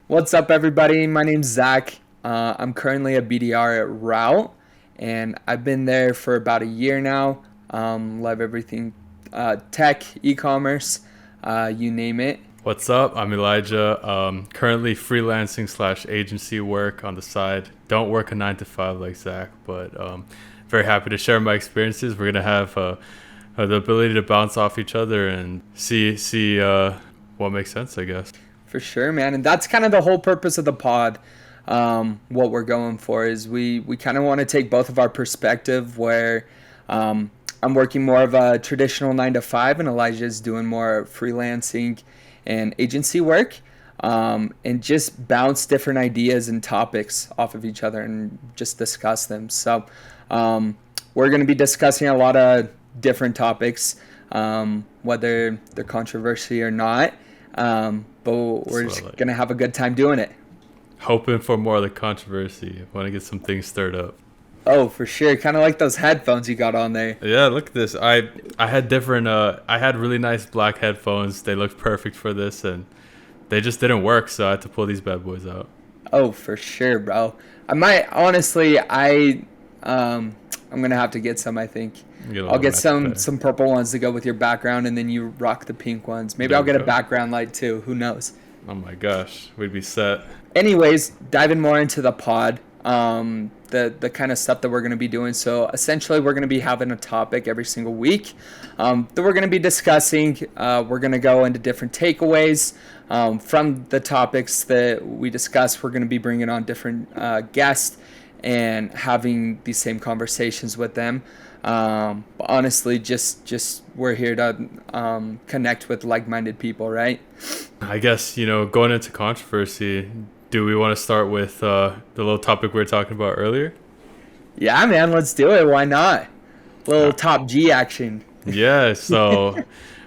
What's up, everybody? My name's Zach. I'm currently a BDR at Route, and I've been there for about a year now. Love everything tech, e-commerce, you name it. What's up? I'm Elijah. Currently freelancing slash agency work on the side. Don't work a 9 to 5 like Zach, but very happy to share my experiences. We're gonna have the ability to bounce off each other and see what makes sense, I guess. For sure, man. And that's kind of the whole purpose of the pod. What we're going for is we kind of want to take both of our perspective where I'm working more of a traditional 9 to 5 and Elijah's doing more freelancing and agency work, and just bounce different ideas and topics off of each other and just discuss them. So we're going to be discussing a lot of different topics, whether they're controversy or not. But we're just going to have a good time doing it. Hoping for more of the controversy. Want to get some things stirred up. Oh, for sure. Kind of like those headphones you got on there. Yeah, look at this. I had different. I had really nice black headphones. They looked perfect for this, and they just didn't work. So I had to pull these bad boys out. Oh, for sure, bro. I might honestly. I'm gonna have to get some. I think I'll get some purple ones to go with your background, and then you rock the pink ones. Maybe I'll get a background light too. Who knows? Oh my gosh, we'd be set. Anyways, diving more into the pod. The kind of stuff that we're going to be doing. So essentially, we're going to be having a topic every single week that we're going to be discussing. We're going to go into different takeaways from the topics that we discuss. We're going to be bringing on different guests and having these same conversations with them. But honestly, just we're here to connect with like-minded people, right? I guess, going into controversy, do we want to start with the little topic we were talking about earlier? Yeah, man, let's do it. Why not? Little top G action. Yeah, so,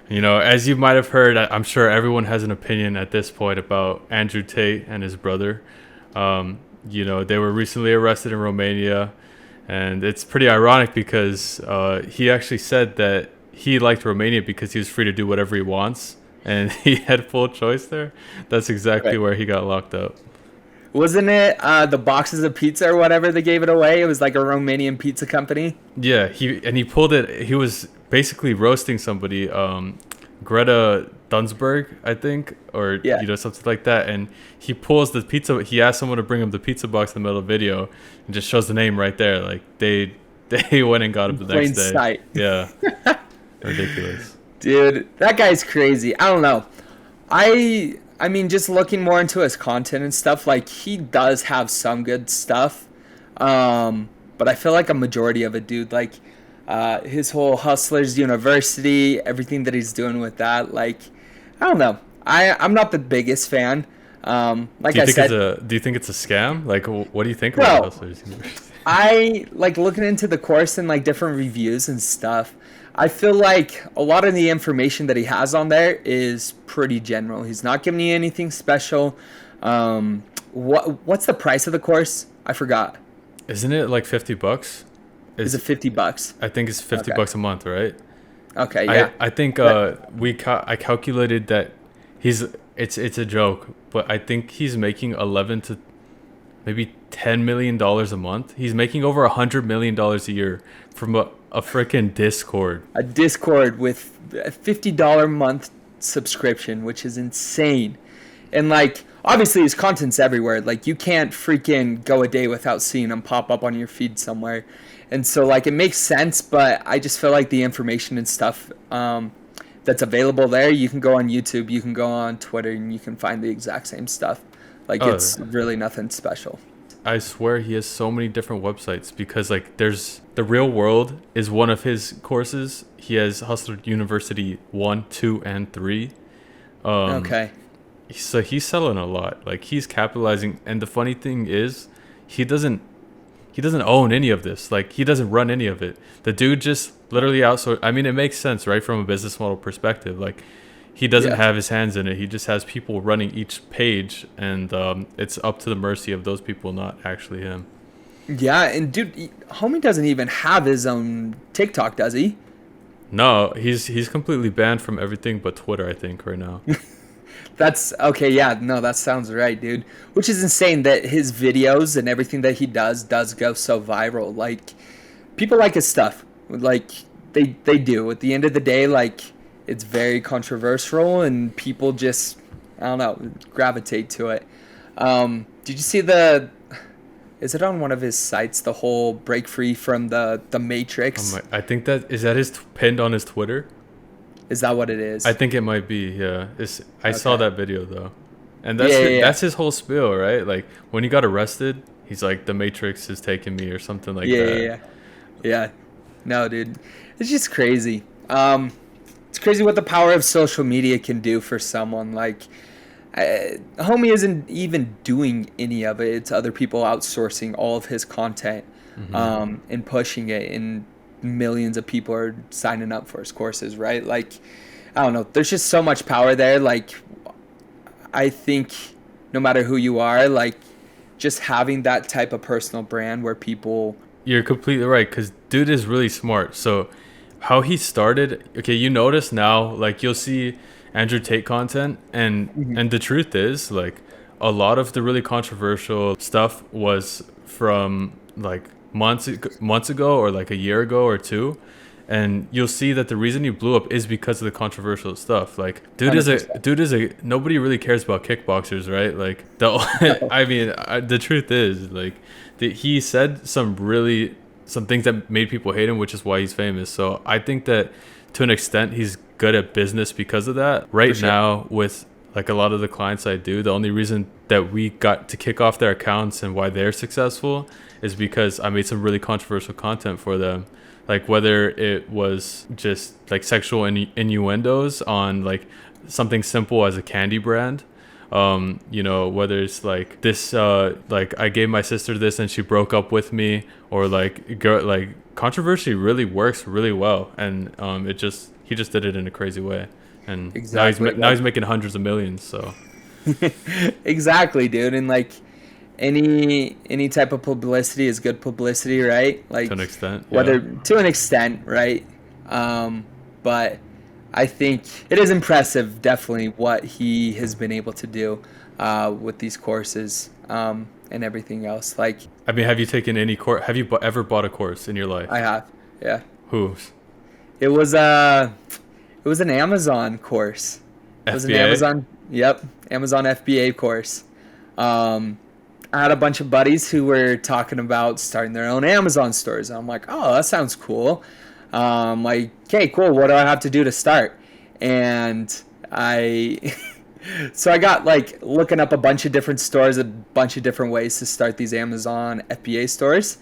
as you might have heard, I'm sure everyone has an opinion at this point about Andrew Tate and his brother. They were recently arrested in Romania, and it's pretty ironic because he actually said that he liked Romania because he was free to do whatever he wants, and he had full choice there. That's exactly where he got locked up. Wasn't it the boxes of pizza or whatever that gave it away? It was like a Romanian pizza company. Yeah, he pulled it. He was basically roasting somebody, Greta Thunberg, I think, or something like that. And he pulls the pizza. He asked someone to bring him the pizza box in the middle of the video, and just shows the name right there. Like they went and got him the next day. Sight. Yeah, ridiculous. Dude, that guy's crazy. I don't know. I mean, just looking more into his content and stuff, like, he does have some good stuff. But I feel like a majority of it, dude, like, his whole Hustlers University, everything that he's doing with that, like, I don't know. I'm not the biggest fan. Like I said, do you think it's a scam? Like, what do you think about Hustlers University? I like looking into the course and like different reviews and stuff. I feel like a lot of the information that he has on there is pretty general. He's not giving you anything special. What's the price of the course? I forgot. Isn't it like $50? Is it $50? I think it's $50 a month, right? Okay, yeah. I think I calculated that it's a joke, but I think he's making 11 to maybe $10 million a month. He's making over $100 million a year from a freaking Discord. A Discord with a $50 a month subscription, which is insane. And like, obviously his content's everywhere. Like, you can't freaking go a day without seeing him pop up on your feed somewhere. And so like, it makes sense, but I just feel like the information and stuff that's available there, you can go on YouTube, you can go on Twitter, and you can find the exact same stuff. Like, it's really nothing special. I swear he has so many different websites because like there's The Real World is one of his courses. He has Hustler University 1, 2, and 3. Okay. So he's selling a lot. Like, he's capitalizing, and the funny thing is he doesn't own any of this. Like, he doesn't run any of it. The dude just literally outsourced. I mean, it makes sense, right, from a business model perspective. Like, he doesn't have his hands in it. He just has people running each page, and it's up to the mercy of those people, not actually him. Yeah, and dude, homie doesn't even have his own TikTok, does he? No, he's completely banned from everything but Twitter, I think, right now. That's okay. Yeah, no, that sounds right, dude. Which is insane that his videos and everything that he does go so viral. Like people like his stuff. Like they do. At the end of the day, like it's very controversial and people just I don't know gravitate to it. Did you see the? Is it on one of his sites? The whole break free from the Matrix. I think that is that his pinned on his Twitter. Is that what it is? I think it might be. Yeah, I saw Okay. that video though, and Yeah. that's his whole spiel, right? Like when he got arrested, he's like, "The Matrix is taking me" or something like Yeah, yeah, that. yeah. Yeah. No, dude. It's just crazy. It's crazy what the power of social media can do for someone. Like, homie isn't even doing any of it. It's other people outsourcing all of his content, Hmm. and pushing it, and millions of people are signing up for his courses, right? Like, I don't know. There's just so much power there. Like, I think no matter who you are, like, just having that type of personal brand where people. You're completely right, because dude is really smart. So, how he started, okay, you notice now, like you'll see Andrew Tate content, and the truth is, like, a lot of the really controversial stuff was from like months ago, or like a year ago or two, and you'll see that the reason he blew up is because of the controversial stuff. Like, 100%. dude is a nobody really cares about kickboxers, right? Like, the I mean, the truth is, like, he said some things that made people hate him, which is why he's famous. So I think that to an extent he's good at business because of that. For Right sure. now, with like a lot of the clients I do, the only reason that we got to kick off their accounts and why they're successful is because I made some really controversial content for them. Like whether it was just like sexual innuendos on like something simple as a candy brand, whether it's like this, like I gave my sister this and she broke up with me, or like girl, like controversy really works really well, and he just did it in a crazy way, and Exactly. now Like he's making hundreds of millions. So exactly, dude. And like any type of publicity is good publicity, right? to an Like extent, yeah. whether to an extent, right? But I think it is impressive, definitely, what he has been able to do with these courses, and everything else. Like I mean, have you taken any course? Have you ever bought a course in your I life? have, yeah. Who's It was it was an Amazon course. It was an FBA? Amazon, yep, Amazon FBA course. Um, I had a bunch of buddies who were talking about starting their own Amazon stores. I'm like, oh, that sounds cool. Like, okay, cool. What do I have to do to start? And I, so I got like looking up a bunch of different stores, a bunch of different ways to start these Amazon FBA stores.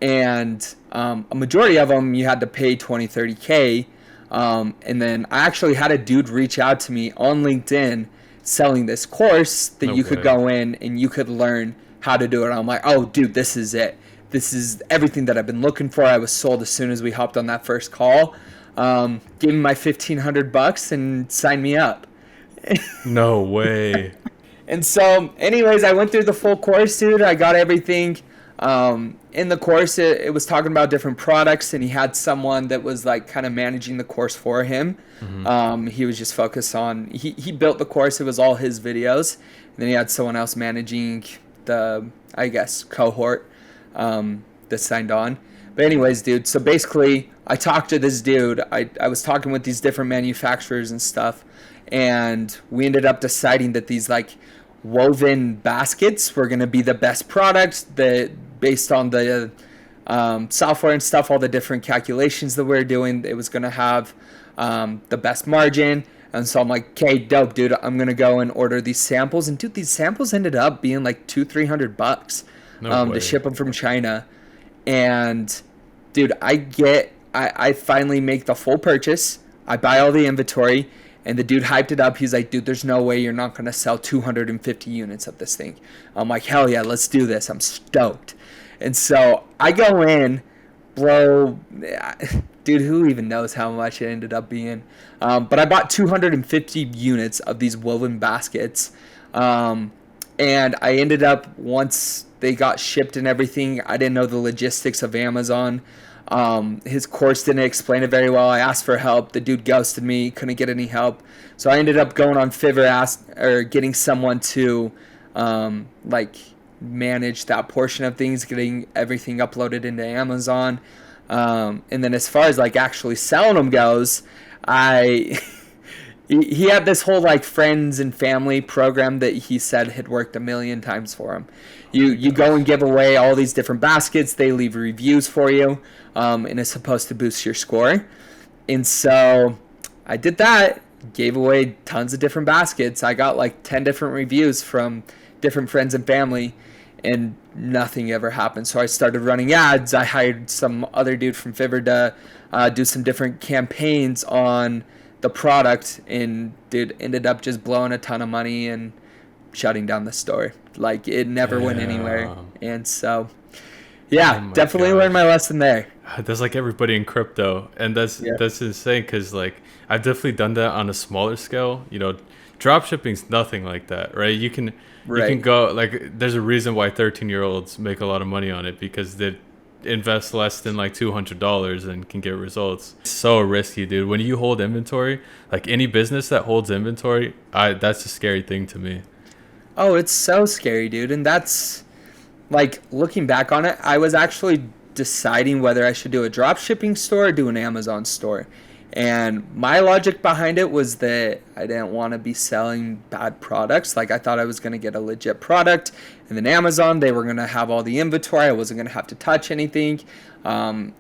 And a majority of them you had to pay 20, 30K. And then I actually had a dude reach out to me on LinkedIn selling this course that No you could way. go in and you could learn how to do it. I'm like, oh, dude, this is it. This is everything that I've been looking for. I was sold as soon as we hopped on that first call. Gave me my $1,500 and signed me up. No way. And so, anyways, I went through the full course, dude. I got everything. In the course, it was talking about different products, and he had someone that was like kind of managing the course for him. Hmm. He was just focused on, he built the course, it was all his videos. And then he had someone else managing the, I guess, cohort that signed on. But, anyways, dude, so basically, I talked to this dude. I was talking with these different manufacturers and stuff, and we ended up deciding that these like woven baskets were going to be the best product that based on the software and stuff, all the different calculations that we are doing, it was going to have the best margin. And so I'm like, okay, dope, dude, I'm going to go and order these samples. And dude, these samples ended up being like $200-300 No to way. ship them from China. And dude, I finally make the full purchase. I buy all the inventory, and the dude hyped it up. He's like, dude, there's no way you're not going to sell 250 units of this thing. I'm like, hell yeah, let's do this. I'm stoked. And so I go in, blow, dude, who even knows how much it ended up being. But I bought 250 units of these woven baskets. And I ended up, once they got shipped and everything, I didn't know the logistics of Amazon. His course didn't explain it very well. I asked for help. The dude ghosted me. Couldn't get any help. So I ended up going on Fiverr, getting someone to like manage that portion of things, getting everything uploaded into Amazon. And then as far as like actually selling them goes, I he had this whole like friends and family program that he said had worked a million times for him. You go and give away all these different baskets. They leave reviews for you, and it's supposed to boost your score. And so I did that. Gave away tons of different baskets. I got like 10 different reviews from different friends and family, and nothing ever happened. So I started running ads. I hired some other dude from Fiverr to do some different campaigns on the product, and dude ended up just blowing a ton of money and shutting down the store. Like it never went anywhere. And so, Oh yeah, my definitely learned gosh. my lesson there. That's like everybody in crypto, and Yeah. that's insane because like I've definitely done that on a smaller scale. You know, drop shipping's nothing like that, right? You can Right. go like there's a reason why 13-year-olds make a lot of money on it because they invest less than like $200 and can get results. It's so risky, dude. When you hold inventory, like any business that holds inventory, I that's a scary thing to me. Oh, it's so scary, dude. And that's like looking back on it, I was actually deciding whether I should do a drop shipping store or do an Amazon store. And my logic behind it was that I didn't want to be selling bad products. Like I thought I was going to get a legit product, and then Amazon, they were going to have all the inventory. I wasn't going to have to touch anything.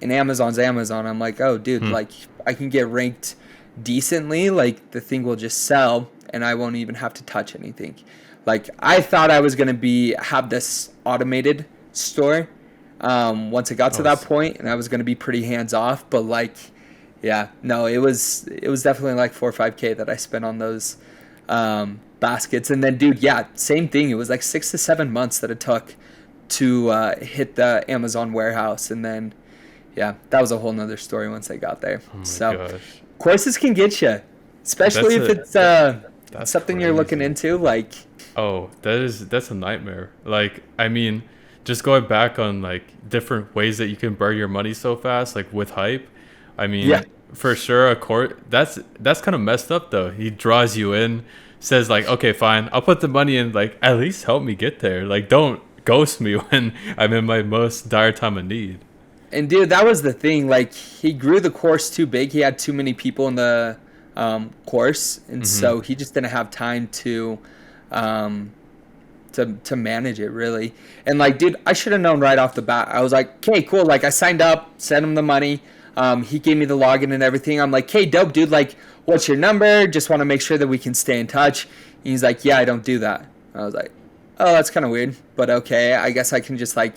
And Amazon's Amazon. I'm like, oh, dude, Hmm. like I can get ranked decently. Like the thing will just sell, and I won't even have to touch anything. Like I thought I was going to be have this automated store once it got to Oh, that point, and I was going to be pretty hands off. But like, yeah, no, it was definitely like 4 or 5K that I spent on those baskets. And then, dude, yeah, same thing. It was like 6 to 7 months that it took to hit the Amazon warehouse, and then yeah, that was a whole nother story once I got there. oh my So gosh. courses can get you, That's especially if a it's that's something you're looking crazy. into. Like, Oh, that's a nightmare. Like, I mean, just going back on like different ways that you can burn your money so fast, like with hype. I yeah, mean, for sure, a court that's kind of messed up though. He draws you in, says like, okay, fine, I'll put the money in. Like, at least help me get there. Like, don't ghost me when I'm in my most dire time of need. and dude, that was the thing. Like, he grew the course too big. He had too many people in the course, and Mm-hmm. so he just didn't have time um, to manage it really. And like, dude, I should have known right off the bat. I was like, okay, cool. Like, I signed up, sent him the money. He gave me the login and everything. I'm like, hey, dope, dude. Like, what's your number? Just want to make sure that we can stay in touch. And he's like, yeah, I don't do that. I was like, oh, that's kind of weird, but okay. I guess I can just like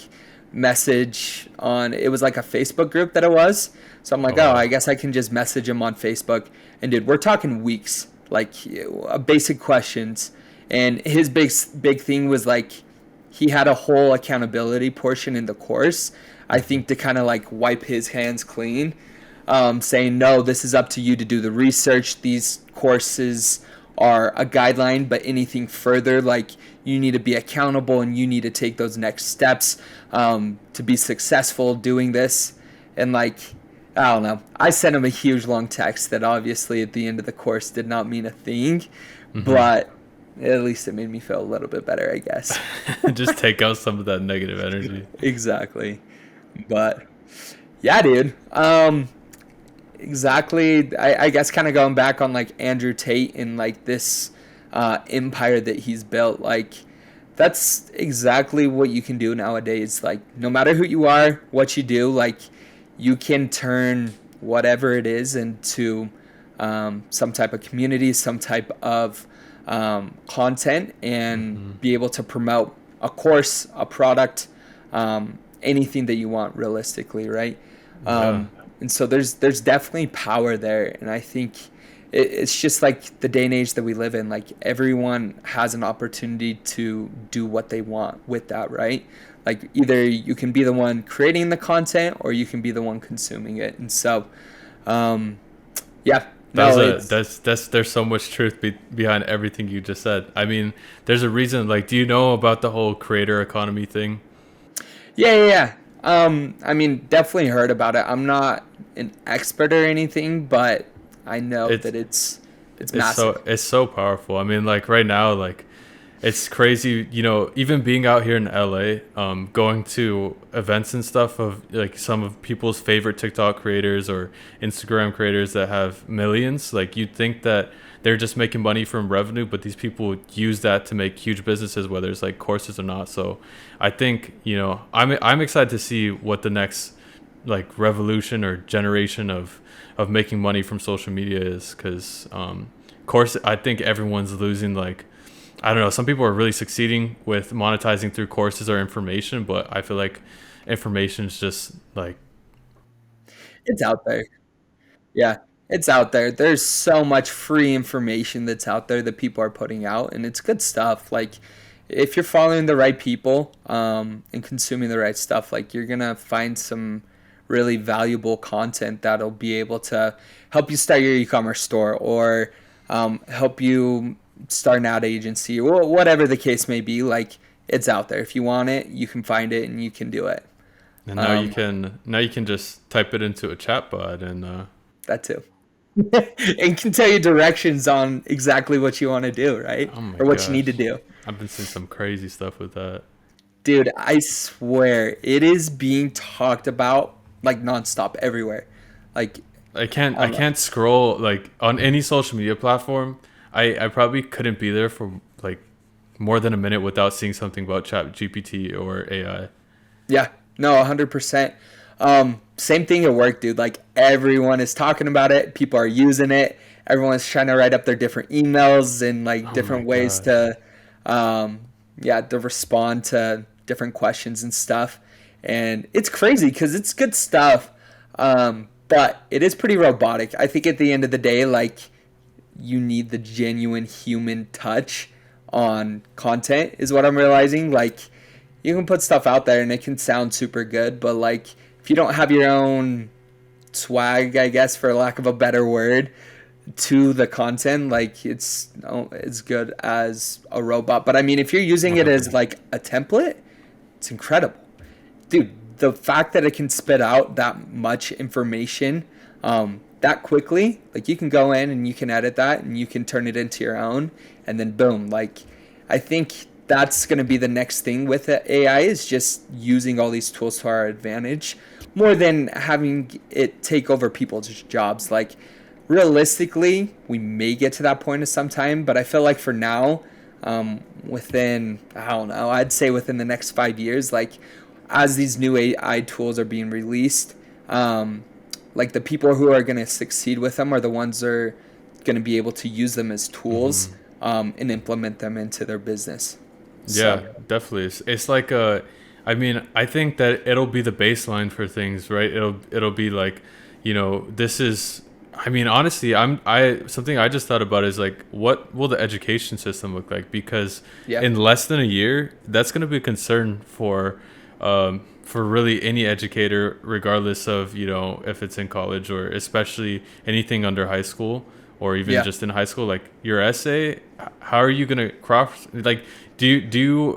message on. It was like a Facebook group that it was. So I'm Oh like, oh, I wow. guess I can just message him on Facebook. And dude, we're talking weeks, like basic questions. And his big thing was like he had a whole accountability portion in the course. I Mm-hmm. think to kind of like wipe his hands clean, saying no, this is up to you to do the research. These courses are a guideline, but anything further, like you need to be accountable and you need to take those next steps to be successful doing this. And like, I don't know. I sent him a huge long text that obviously at the end of the course did not mean a thing, Mm-hmm. but at least it made me feel a little bit better, I guess. Just take out some of that negative energy. Exactly. But yeah, dude. Exactly. I guess kind of going back on like Andrew Tate and like this empire that he's built, like that's exactly what you can do nowadays. Like no matter who you are, what you do, like you can turn whatever it is into some type of community, some type of content, Mm-hmm. and be able to promote a course, a product, anything that you want realistically, right? Yeah. And so there's definitely power there, and I think it's just like the day and age that we live in. Like everyone has an opportunity to do what they want with that, right? Like either you can be the one creating the content or you can be the one consuming it. And so, um, yeah, That's no, a it's that's there's so much truth behind everything you just said. I mean, there's a reason. Like, do you know about the whole creator economy thing? yeah, yeah, yeah. I mean, definitely heard about it. I'm not an expert or anything, but I know It's that it's massive. it's so powerful. I mean, like right now, like it's crazy. You know, even being out here in LA, going to events and stuff of like some of people's favorite TikTok creators or Instagram creators that have millions. Like you'd think that they're just making money from revenue, but these people use that to make huge businesses, whether it's like courses or not. So I think, you know, I'm excited to see what the next like revolution or generation of making money from social media is, because course I think everyone's losing, like I don't know, some people are really succeeding with monetizing through courses or information, but I feel like information is just like It's out there. Yeah, it's out there. There's so much free information that's out there that people are putting out, and it's good stuff. Like, if you're following the right people, and consuming the right stuff, like you're gonna find some really valuable content that'll be able to help you start your e-commerce store or help you start an ad agency or whatever the case may be. Like, it's out there. If you want it, you can find it and you can do it. and Um, now you can just type it into a chatbot and that too. And can tell you directions on exactly what you want to do, right? oh my Or what you need to gosh, do. I've been seeing some crazy stuff with that. Dude, I swear it is being talked about like nonstop everywhere. Like, I I don't know. can't scroll like on any social media platform. I probably couldn't be there for like more than a minute without seeing something about Chat GPT or AI. Yeah, no, 100%. Same thing at work, dude. Like, everyone is talking about it. People are using it. Everyone's trying to write up their different emails and like Oh my different ways gosh. to, um, yeah, to respond to different questions and stuff. And it's crazy because it's good stuff. But it is pretty robotic. I think at the end of the day, like, you need the genuine human touch on content is what I'm realizing. Like, you can put stuff out there and it can sound super good, but like if you don't have your own swag, I guess for lack of a better word, to the content, like it's not as good as a robot. But I mean, if you're using it Whatever. as like a template, it's incredible, dude. The fact that it can spit out that much information that quickly, like you can go in and you can edit that and you can turn it into your own, and then boom, like I think that's going to be the next thing with AI is just using all these tools to our advantage more than having it take over people's jobs. Like, realistically, we may get to that point at some time, but I feel like for now, within, I don't know, I'd say within the next 5 years, like as these new AI tools are being released, like the people who are going to succeed with them are the ones that are going to be able to use them as tools, Hmm. and implement them into their business. Yeah, So, definitely. It's like I mean, I think that it'll be the baseline for things, right? It'll be like, you know, this is. I mean, honestly, I something I just thought about is like, what will the education system look like? Because yeah, in less than a year, that's going to be a concern for really any educator, regardless of, you know, if it's in college or especially anything under high school or even yeah. just in high school. Like your essay, how are you gonna cross? Like, did you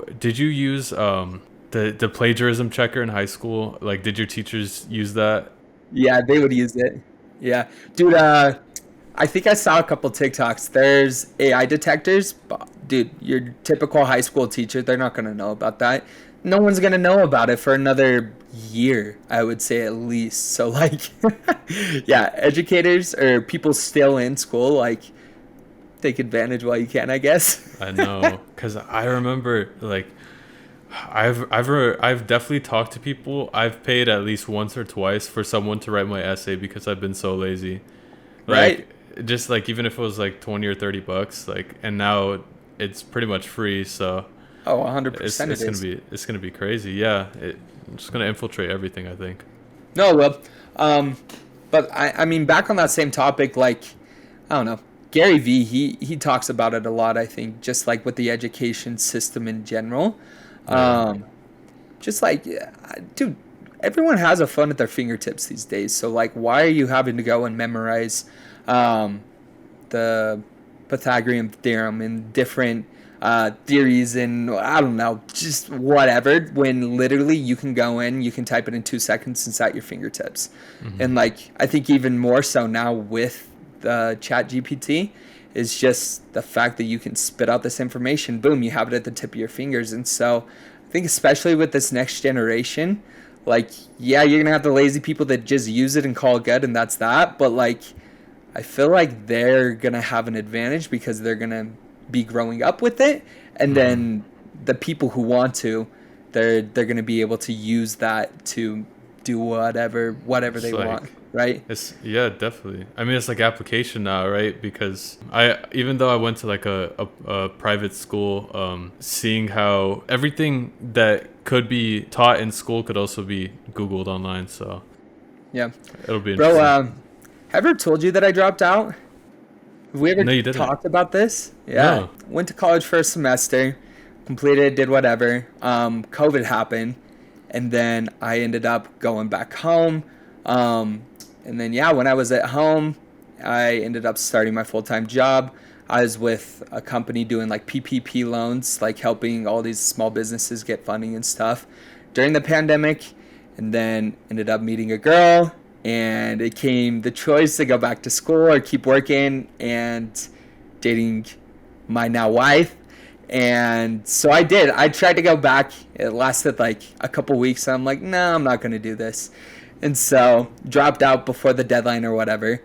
use the plagiarism checker in high school? Like, did your teachers use that? Yeah, they would use it. Yeah. Dude, I think I saw a couple TikToks. There's AI detectors. But, dude, your typical high school teacher, they're not going to know about that. No one's going to know about it for another year, I would say at least. So, like, yeah, educators or people still in school, like, take advantage while you can, I guess. I know, cause I remember like I've definitely talked to people. I've paid at least once or twice for someone to write my essay because I've been so lazy. Right? Like just like even if it was like 20 or 30 bucks, like and now it's pretty much free. So Oh, 100% it is. it's gonna be crazy. Yeah, it's just gonna infiltrate everything, I think. No, well, um, but I mean, back on that same topic, like, I don't know, Gary V, he talks about it a lot, I think, just like with the education system in general. Yeah. Um, just like, yeah, dude, everyone has a phone at their fingertips these days. So, like, why are you having to go and memorize um, the Pythagorean theorem and different theories and I don't know, just whatever. When literally you can go in, you can type it in 2 seconds and it's at your fingertips. And like I think even more so now with the Chat GPT is just the fact that you can spit out this information. Boom, you have it at the tip of your fingers. And so I think especially with this next generation, like yeah, you're gonna have the lazy people that just use it and call it good and that's that. But like I feel like they're gonna have an advantage because they're gonna be growing up with it, and then the people who want to, they're gonna be able to use that to do whatever It's they like want, right? it's yeah, definitely. I mean, it's like application now, right? Because I even though I went to like a private school, seeing how everything that could be taught in school could also be Googled online, so Yeah, it'll be bro. interesting. Have I ever told you that I dropped out? Have we ever No, you didn't. talked about this? Yeah, No. went to college for a semester, completed, did whatever. COVID happened, and then I ended up going back home. Um, and then yeah, when I was at home, I ended up starting my full time job. I was with a company doing like PPP loans, like helping all these small businesses get funding and stuff during the pandemic. And then ended up meeting a girl, and it came the choice to go back to school or keep working and dating my now wife. And so I did. I tried to go back. It lasted like a couple weeks. I'm like, no, I'm not going to do this. And so dropped out before the deadline or whatever.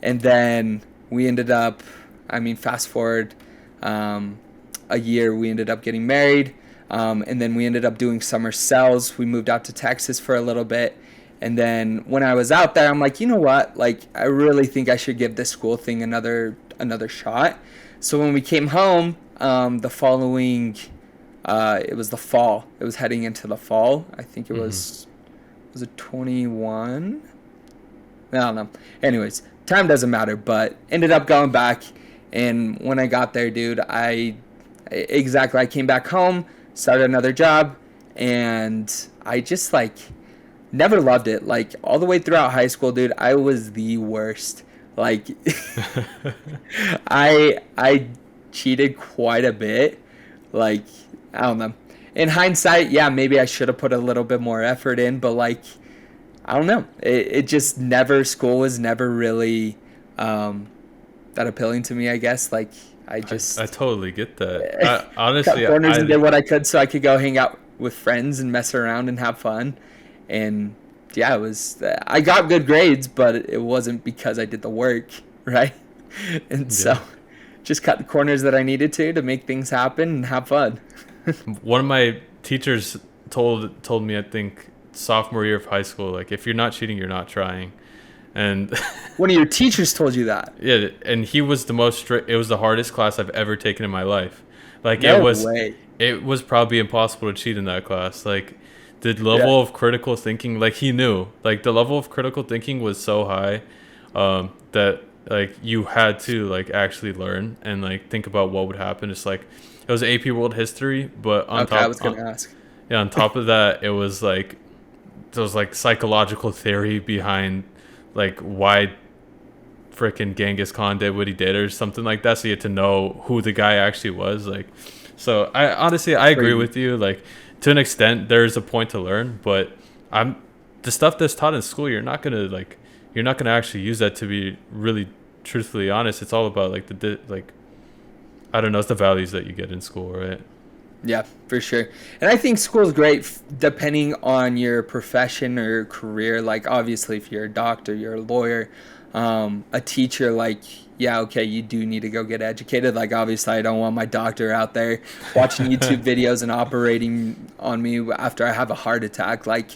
And then we ended up, I mean, fast forward a year, we ended up getting married. And then we ended up doing summer cells. We moved out to Texas for a little bit. And then when I was out there, I'm like, you know what? Like, I really think I should give this school thing another shot. So when we came home, the following, it was the fall. It was heading into the fall. I think it was it 21? I don't know. Anyways, time doesn't matter, but ended up going back. And when I got there, dude, I came back home, started another job, and I just like never loved it. Like all the way throughout high school, dude, I was the worst. Like I cheated quite a bit. Like I don't know. In hindsight, yeah, maybe I should have put a little bit more effort in, but like I don't know. It just never school was never really that appealing to me, I guess. Like I just I totally get that. Honestly, cut corners and did what I could so I could go hang out with friends and mess around and have fun. And yeah, it was. I got good grades, but it wasn't because I did the work, right? And so, yeah. just cut the corners that I needed to make things happen and have fun. One of my teachers told me, I think sophomore year of high school, like if you're not cheating, you're not trying. And One of your teachers told you that? yeah, and he was the most strict. It was the hardest class I've ever taken in my life. Like No way. it was probably impossible to cheat in that class. Like the level of critical thinking, like he knew, like the level of critical thinking was so high, that like you had to like actually learn and like think about what would happen. It's like it was AP World History, but on Okay, top, I was gonna ask. yeah, on top of that, it was like there was like psychological theory behind like why freaking Genghis Khan did what he did or something like that. So you had to know who the guy actually was. Like, so I honestly I agree Crazy. with you. Like to an extent, there's a point to learn, but I'm the stuff that's taught in school. You're not gonna actually use that to be really truthfully honest. It's all about like like I don't know. It's the values that you get in school, right? Yeah, for sure. And I think school's great depending on your profession or career. Like, obviously, if you're a doctor, you're a lawyer, a teacher, like, yeah, okay, you do need to go get educated. Like, obviously, I don't want my doctor out there watching YouTube videos and operating on me after I have a heart attack. Like,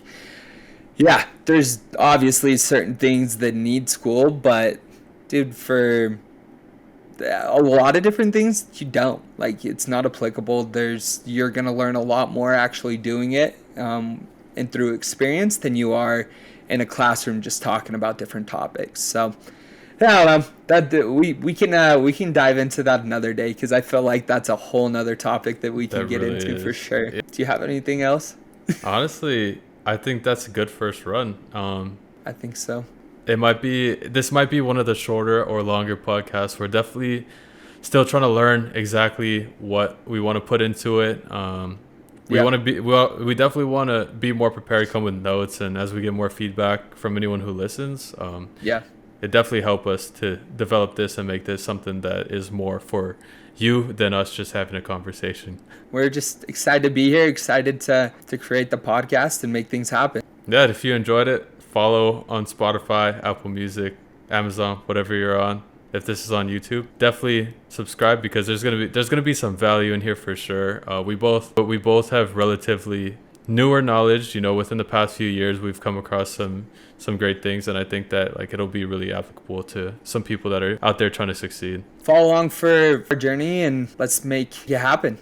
yeah, there's obviously certain things that need school, but, dude, for a lot of different things you don't like it's not applicable. You're gonna learn a lot more actually doing it and through experience than you are in a classroom just talking about different topics. So yeah, I don't know that we can dive into that another day because I feel like that's a whole nother topic that we can That get really into for is. sure. Do you have anything else? Honestly, I think that's a good first run. I think so. This might be one of the shorter or longer podcasts. We're definitely still trying to learn exactly what we want to put into it. We Yeah. want to be well. We definitely want to be more prepared, come with notes, and as we get more feedback from anyone who listens, Yeah. it definitely help us to develop this and make this something that is more for you than us just having a conversation. We're just excited to be here, excited to create the podcast and make things happen. Yeah, if you enjoyed it, follow on Spotify, Apple Music, Amazon, whatever you're on. If this is on YouTube, definitely subscribe because there's gonna be some value in here for sure. We both have relatively newer knowledge. Within the past few years, we've come across some great things, and I think that like it'll be really applicable to some people that are out there trying to succeed. Follow along for our journey and let's make it happen.